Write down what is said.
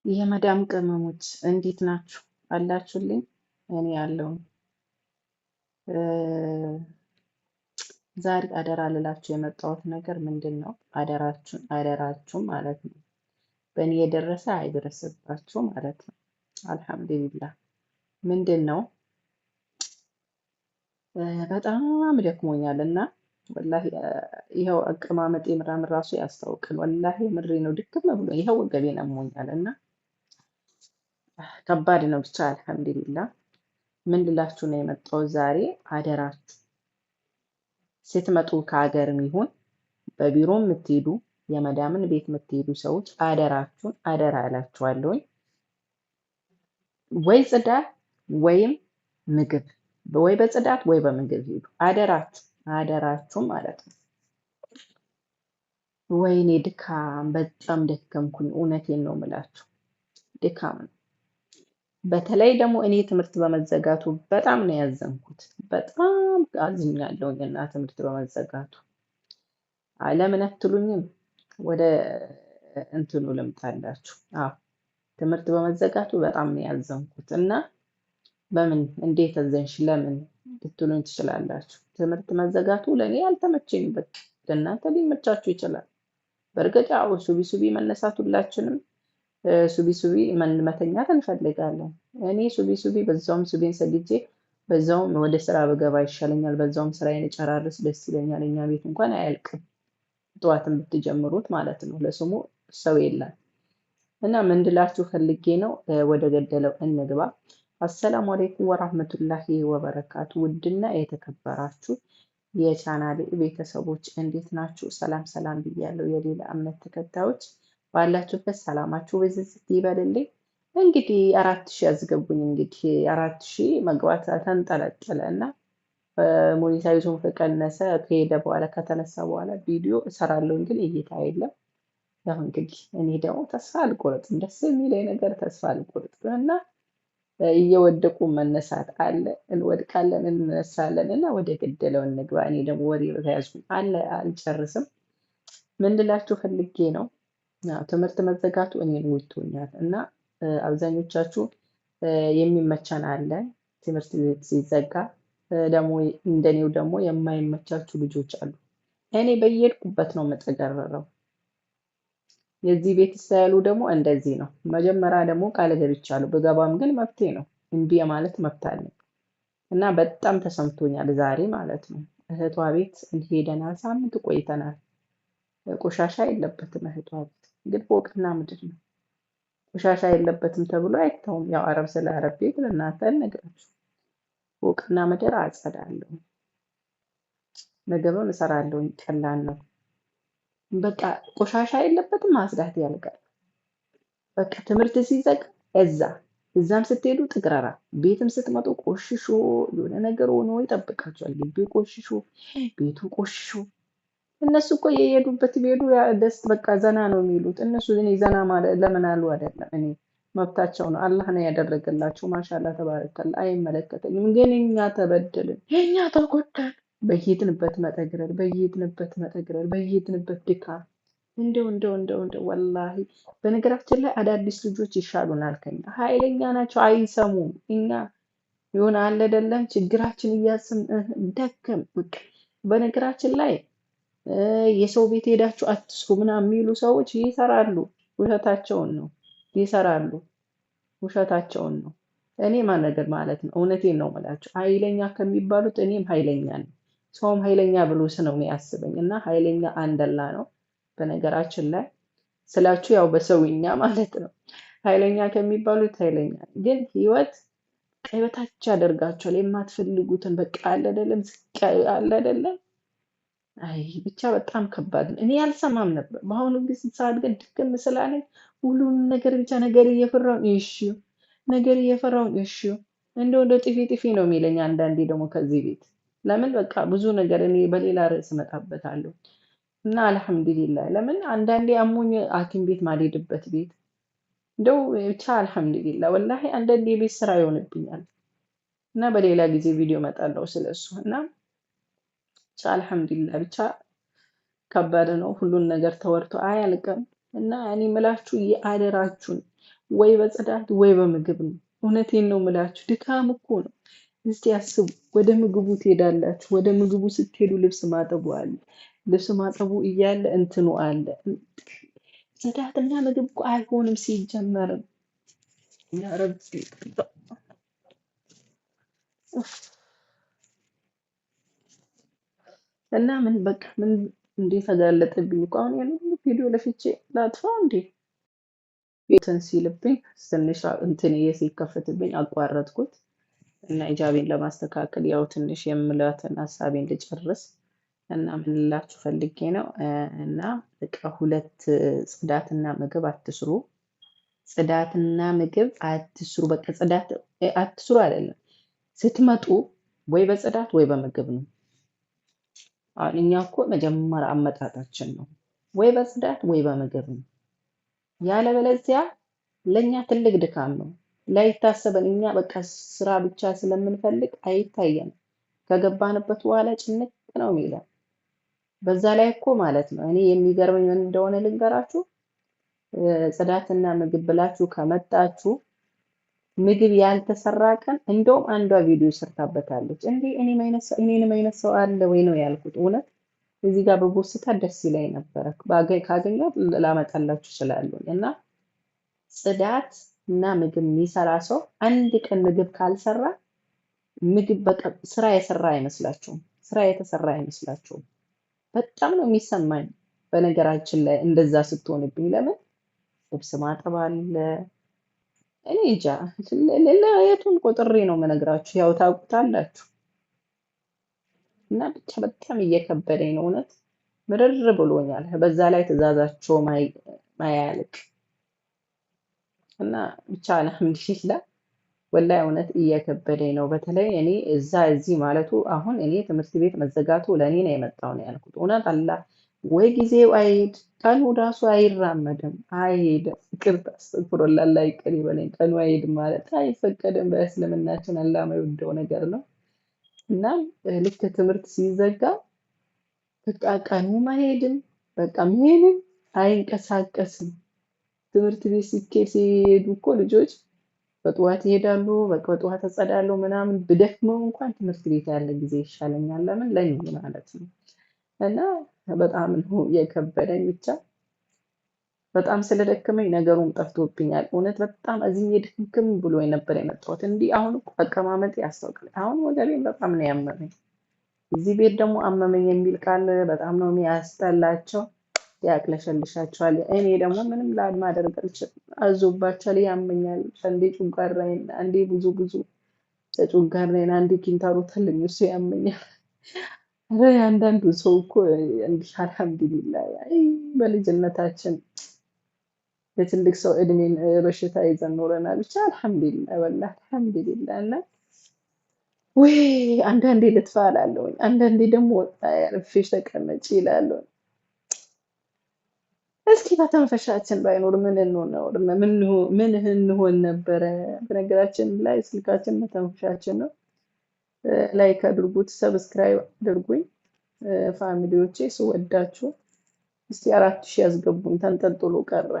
የመዳም ቅመሞች እንዴት ናችሁ? አላችሁልኝ? እኔ ያለውን ዛሬ አደራ ልላችሁ የመጣሁት ነገር ምንድን ነው? አደራችሁን ማለት ነው። በእኔ የደረሰ አይደረስባችሁ ማለት ነው። አልሐምዱሊላህ። ምንድን ነው በጣም ደክሞኛል እና ወላሂ ይኸው አቀማመጤ ምናምን ራሱ ያስታውቃል። ወላሂ ምሬ ነው፣ ድክም ብሎ ይኸው ወገቤን አሞኛል እና ከባድ ነው። ብቻ አልሐምዱሊላህ። ምን ልላችሁ ነው የመጣው ዛሬ? አደራችሁ ስትመጡ ከሀገርም ይሁን በቢሮ የምትሄዱ የመዳምን ቤት የምትሄዱ ሰዎች አደራችሁን አደራ እላችኋለሁኝ። ወይ ጽዳት ወይም ምግብ፣ ወይ በጽዳት ወይ በምግብ ሄዱ። አደራችሁ ማለት ነው። ወይኔ ድካም፣ በጣም ደከምኩኝ። እውነቴን ነው የምላችሁ፣ ድካም ነው። በተለይ ደግሞ እኔ ትምህርት በመዘጋቱ በጣም ነው ያዘንኩት። በጣም አዝኛለሁኝ እና ትምህርት በመዘጋቱ ለምን አትሉኝም? ወደ እንትኑ ልምጣላችሁ። አዎ ትምህርት በመዘጋቱ በጣም ነው ያዘንኩት እና በምን እንዴት አዘንሽ ለምን ልትሉኝ ትችላላችሁ። ትምህርት መዘጋቱ ለእኔ ያልተመቸኝ፣ በቃ ለእናንተ ሊመቻችሁ ይችላል። በእርግጥ ያው ሱቢ መነሳት ሁላችንም ሱቢ መተኛት እንፈልጋለን። እኔ ሱቢ በዛውም ሱቢን ሰግጄ በዛውም ወደ ስራ ብገባ ይሻለኛል። በዛውም ስራዬን ጨራርስ ደስ ይለኛል። እኛ ቤት እንኳን አያልቅም፣ ጠዋትን ብትጀምሩት ማለት ነው። ለስሙ ሰው የለም። እና ምን ልላችሁ ፈልጌ ነው፣ ወደ ገደለው እንግባ። አሰላሙ አለይኩም ወራህመቱላሂ ወበረካቱ። ውድና የተከበራችሁ የቻናሌ ቤተሰቦች እንዴት ናችሁ? ሰላም ሰላም ብያለሁ። የሌላ እምነት ተከታዮች ባላችሁበት ሰላማችሁ ብዝዝት ይበልልኝ። እንግዲህ 4000 ያስገቡኝ። እንግዲህ 4000 መግባት ተንጠለጠለ እና ሞኔታይዙን ከቀነሰ ከሄደ በኋላ ከተነሳ በኋላ ቪዲዮ እሰራለሁ፣ ግን እይታ የለም። ያው እንግዲህ እኔ ደግሞ ተስፋ አልቆርጥም። ደስ የሚለኝ ነገር ተስፋ አልቆርጥም እና እየወደቁ መነሳት አለ። እንወድቃለን እንነሳለን እና ወደ ገደለው እንግባ። እኔ ደግሞ ወሬ በተያዝኩኝ አልጨርስም። ምን ልላችሁ ፈልጌ ነው፣ ትምህርት መዘጋቱ እኔን ጎድቶኛል እና አብዛኞቻችሁ የሚመቸን አለ ትምህርት ቤት ሲዘጋ፣ ደግሞ እንደኔው ደግሞ የማይመቻችሁ ልጆች አሉ። እኔ በየሄድኩበት ነው የምጠገረረው። የዚህ ቤት ስታይሉ ደግሞ እንደዚህ ነው። መጀመሪያ ደግሞ ቃል ገብቻለሁ፣ ብገባም ግን መብቴ ነው፣ እምቢ ማለት መብት አለኝ እና በጣም ተሰምቶኛል ዛሬ ማለት ነው። እህቷ ቤት ሄደናል፣ ሳምንት ቆይተናል። ቆሻሻ የለበትም እህቷ ቤት፣ ግን ፎቅና ምድር ነው። ቆሻሻ የለበትም ተብሎ አይተውም። ያው አረብ ስለ አረብ ቤት ለእናንተ አልነግራችሁ። ፎቅና ምድር አጸዳለሁ፣ ምግብም እሰራለሁ። ቀላል ነው። በቃ ቆሻሻ የለበትም፣ ማጽዳት ያልቃል። በቃ ትምህርት ሲዘጋ እዛም ስትሄዱ ጥግረራ፣ ቤትም ስትመጡ ቆሽሾ የሆነ ነገር ሆኖ ይጠብቃቸዋል። ግቢው ቆሽሾ፣ ቤቱ ቆሽሾ። እነሱ እኮ የሄዱበት ቢሄዱ ደስ በቃ ዘና ነው የሚሉት። እነሱ እኔ ዘና ማለት ለምን አሉ አይደለም፣ እኔ መብታቸው ነው። አላህ ነው ያደረገላቸው። ማሻአላ ተባረከላ። አይመለከተኝም። ግን እኛ ተበደልን፣ እኛ ተጎዳን። በየሄድንበት መጠግረር፣ በየሄድንበት ድካም። እንደው ወላሂ በነገራችን ላይ አዳዲስ ልጆች ይሻሉናል ከኛ። ኃይለኛ ናቸው፣ አይሰሙም። እኛ ይሆን አለ አይደለም ችግራችን እያስም ደከም። በነገራችን ላይ የሰው ቤት ሄዳችሁ አትስሩ ምናምን የሚሉ ሰዎች ይሰራሉ። ውሸታቸውን ነው ይሰራሉ። ውሸታቸውን ነው። እኔ ነገር ማለት ነው፣ እውነቴን ነው የምላቸው። ኃይለኛ ከሚባሉት እኔም ኃይለኛ ነኝ። ሰውም ኃይለኛ ብሎ ነው የሚያስበኝ እና ኃይለኛ አንደላ ነው። በነገራችን ላይ ስላችሁ ያው በሰውኛ ማለት ነው። ኃይለኛ ከሚባሉት ኃይለኛ ግን ህይወት በታች ያደርጋቸዋል። የማትፈልጉትን በቃ አለ አይደለም። አይ ብቻ በጣም ከባድ ነው። እኔ ያልሰማም ነበር። በአሁኑ ጊዜ ሰዓት ግን ድክም ስላለኝ ሁሉን ነገር ብቻ ነገር እየፈራሁ እሺ እንደው ጥፊ ነው የሚለኝ አንዳንዴ ደግሞ ከዚህ ቤት ለምን በቃ ብዙ ነገር እኔ በሌላ ርዕስ እመጣበታለሁ እና አልሐምዱሊላህ። ለምን አንዳንዴ አሞኝ ሐኪም ቤት ማልሄድበት ቤት እንደው ብቻ አልሐምዱሊላህ። ወላሂ አንዳንዴ የቤት ስራ ይሆንብኛል እና በሌላ ጊዜ ቪዲዮ እመጣለሁ ስለሱ እና ብቻ አልሐምዱሊላህ። ብቻ ከባድ ነው። ሁሉን ነገር ተወርቶ አያልቅም እና እኔ የምላችሁ የአደራችሁን ወይ በጽዳት ወይ በምግብ ነው። እውነቴን ነው የምላችሁ፣ ድካም እኮ ነው። እስቲ አስቡ፣ ወደ ምግቡ ትሄዳላችሁ። ወደ ምግቡ ስትሄዱ ልብስ ማጠቡ አለ። ልብስ ማጠቡ እያለ እንትኑ አለ። ጽዳትና ምግብ እኮ አይሆንም ሲጀመርም። ያ ረቢ እና ምን በቃ ምን እንዴ ተጋለጠብኝ እኮ አሁን ያን ሁሉ ቪዲዮ ለፍቼ ላጥፋው እንዴ? እንትን ሲልብኝ ትንሽ እንትን ሲከፈትብኝ አቋረጥኩት እና ኢጃቤን ለማስተካከል ያው ትንሽ የምላትን ሀሳቤን ልጨርስ እና ምን ልላችሁ ፈልጌ ነው እና በቃ ሁለት ጽዳትና ምግብ አትስሩ። ጽዳትና ምግብ አትስሩ። በቃ ጽዳት አትስሩ አይደለም፣ ስትመጡ ወይ በጽዳት ወይ በምግብ ነው። አሁን እኛ እኮ መጀመሪያ አመጣጣችን ነው ወይ በጽዳት ወይ በምግብ ነው። ያለበለዚያ ለኛ ትልቅ ድካም ነው። ላይታሰበን እኛ በቃ ስራ ብቻ ስለምንፈልግ አይታየንም። ከገባንበት በኋላ ጭንቅ ነው የሚለን። በዛ ላይ እኮ ማለት ነው እኔ የሚገርመኝ ምን እንደሆነ ልንገራችሁ። ጽዳትና ምግብ ብላችሁ ከመጣችሁ ምግብ ያልተሰራ ቀን እንደውም አንዷ ቪዲዮ ሰርታበታለች። እንዴ እኔንም አይነት ሰው አለ ወይ ነው ያልኩት። እውነት እዚህ ጋር በቦስታ ደስ ይለኝ ነበረ። ካገኘው ላመጣላችሁ እችላለሁ። እና ጽዳት እና ምግብ የሚሰራ ሰው አንድ ቀን ምግብ ካልሰራ ምግብ በቃ ስራ የሰራ አይመስላችሁም፣ ስራ የተሰራ አይመስላችሁም። በጣም ነው የሚሰማኝ በነገራችን ላይ እንደዛ ስትሆንብኝ። ለምን ልብስ ማጠብ አለ፣ እኔ እንጃ የቱን ቆጥሬ ነው የምነግራችሁ፣ ያው ታውቁታላችሁ። እና ብቻ በጣም እየከበደኝ ነው እውነት ምርር ብሎኛል። በዛ ላይ ትእዛዛቸው ማያልቅ እና ብቻ አልሐምዱሊላህ ወላሂ እውነት እየከበደኝ ነው። በተለይ እኔ እዛ እዚህ ማለቱ አሁን እኔ ትምህርት ቤት መዘጋቱ ለእኔ ነው የመጣው ነው ያልኩት። እውነት አላህ ወይ ጊዜው አይሄድ ቀኑ ራሱ አይራመድም አይሄድም። ይቅርታ አስተግፍሩላህ አላህ ይቅር ይበለኝ። ቀኑ አይሄድም ማለት አይፈቀድም በእስልምናችን አላህ የማይወደው ነገር ነው። እና ልክ ትምህርት ሲዘጋ በቃ ቀኑም አይሄድም፣ በቃ ምንም አይንቀሳቀስም። ትምህርት ቤት ሲሄዱ እኮ ልጆች በጠዋት ይሄዳሉ፣ በቃ በጠዋት እጸዳለሁ ምናምን ብደክመው እንኳን ትምህርት ቤት ያለ ጊዜ ይሻለኛል። ለምን ለኔ ማለት ነው። እና በጣም ነው የከበደኝ። ብቻ በጣም ስለደከመኝ ነገሩም ጠፍቶብኛል። እውነት በጣም እዚህ ድክምክም ብሎ ነበር የመጣሁት። እንዲህ አሁን እኮ አቀማመጥ ያስታውቃል። አሁን ወገቤን በጣም ነው ያመመኝ። እዚህ ቤት ደግሞ አመመኝ የሚል ቃል በጣም ነው የሚያስጠላቸው፣ ያቅለሸልሻቸዋል። እኔ ደግሞ ምንም ማድረግ አልችልም። አዞባቸዋል፣ ያመኛል። አንዴ ጨጓራዬን፣ አንዴ ብዙ ጨጓራዬን፣ አንዴ ኪንታሮት አለኝ እሱ ያመኛል። ኧረ አንዳንዱ ሰው እኮ እንዲህ አልሐምዱሊላህ በልጅነታችን የትልቅ ሰው እድሜን በሽታ ይዘን ኖረናል። ብቻ አልሐምዱሊላህ ወላሂ አልሐምዱሊላህ። እና ወይ አንዳንዴ ልጥፋ እላለሁኝ፣ አንዳንዴ ደግሞ አርፌሽ ተቀመጪ እላለሁ። እስኪ በተንፈሻችን ባይኖር ምን እንሆን ነበረ? በነገራችን ላይ ስልካችን መተንፈሻችን ነው። ላይክ አድርጉት፣ ሰብስክራይብ አድርጉኝ ፋሚሊዎቼ፣ ስወዳችሁ። እስቲ 4000 ያስገቡኝ፣ ተንጠልጥሎ ቀረ።